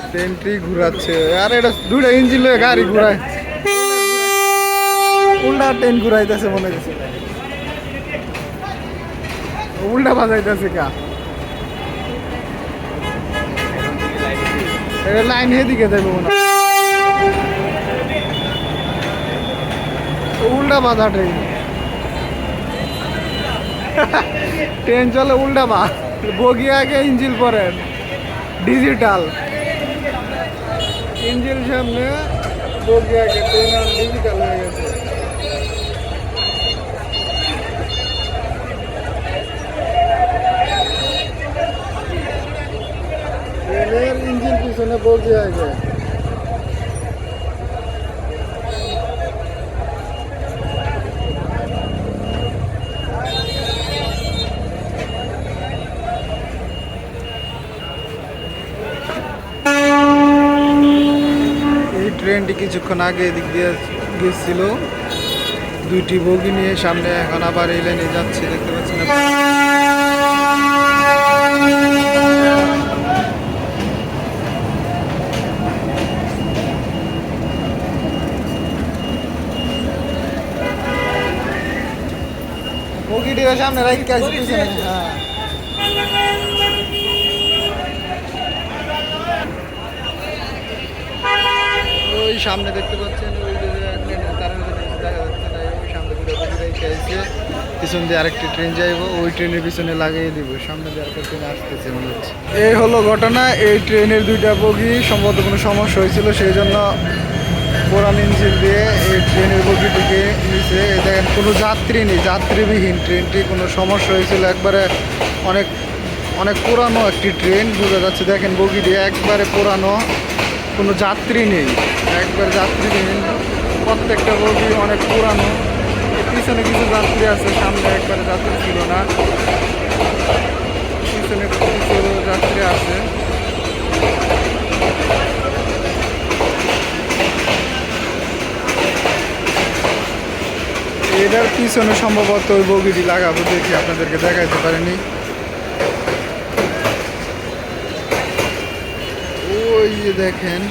ট্রেনটি ঘুরাচ্ছে আর এটা দুইটা ইঞ্জিন লয়ে গাড়ি ঘুরায় উল্টা ট্রেন ঘুরাইতেছে মনে হচ্ছে উল্টা বাজাইতেছে কা লাইন এদিকে যাবে মনে উল্টা বাধা ট্রেন ট্রেন চলে উল্টা বা বগি আগে ইঞ্জিন পরে ডিজিটাল ইঞ্জিন সামনে বগি আগে ট্রেন আর ডিজিটাল হয়ে গেছে ট্রেনের ইঞ্জিন পিছনে বগি আগে ট্রেনটি কিছুক্ষণ আগে এদিক দিয়ে গেছিল দুইটি বগি নিয়ে সামনে এখন আবার এই লাইনে যাচ্ছে দেখতে পাচ্ছেন বগিটি সামনে রাখতে আছে পিছনে হ্যাঁ ওই সামনে দেখতে পাচ্ছেন ওই যে তার দেখা যাচ্ছে না ওই সামনে পিছন দিয়ে আরেকটি ট্রেন যাইব ওই ট্রেনের পিছনে লাগিয়ে দিব সামনে দিয়ে আরেকটা ট্রেন আসতেছে মনে হচ্ছে এই হলো ঘটনা এই ট্রেনের দুইটা বগি সম্ভবত কোনো সমস্যা হয়েছিল সেই জন্য পুরান ইঞ্জিন দিয়ে এই ট্রেনের বগিটিকে নিচে দেখেন কোনো যাত্রী নেই যাত্রীবিহীন ট্রেনটি কোনো সমস্যা হয়েছিল একবারে অনেক অনেক পুরানো একটি ট্রেন বোঝা যাচ্ছে দেখেন বগিটি একবারে পুরানো কোনো যাত্রী নেই একবার যাত্রীবিহীন প্রত্যেকটা বগি অনেক পুরানো পিছনে কিছু যাত্রী আছে সামনে একবারে যাত্রী ছিল না পিছনে কিছু যাত্রী আছে এটার পিছনে সম্ভবত ওই বগিটি লাগাবো দেখি আপনাদেরকে দেখাইতে পারেনি ওই যে দেখেন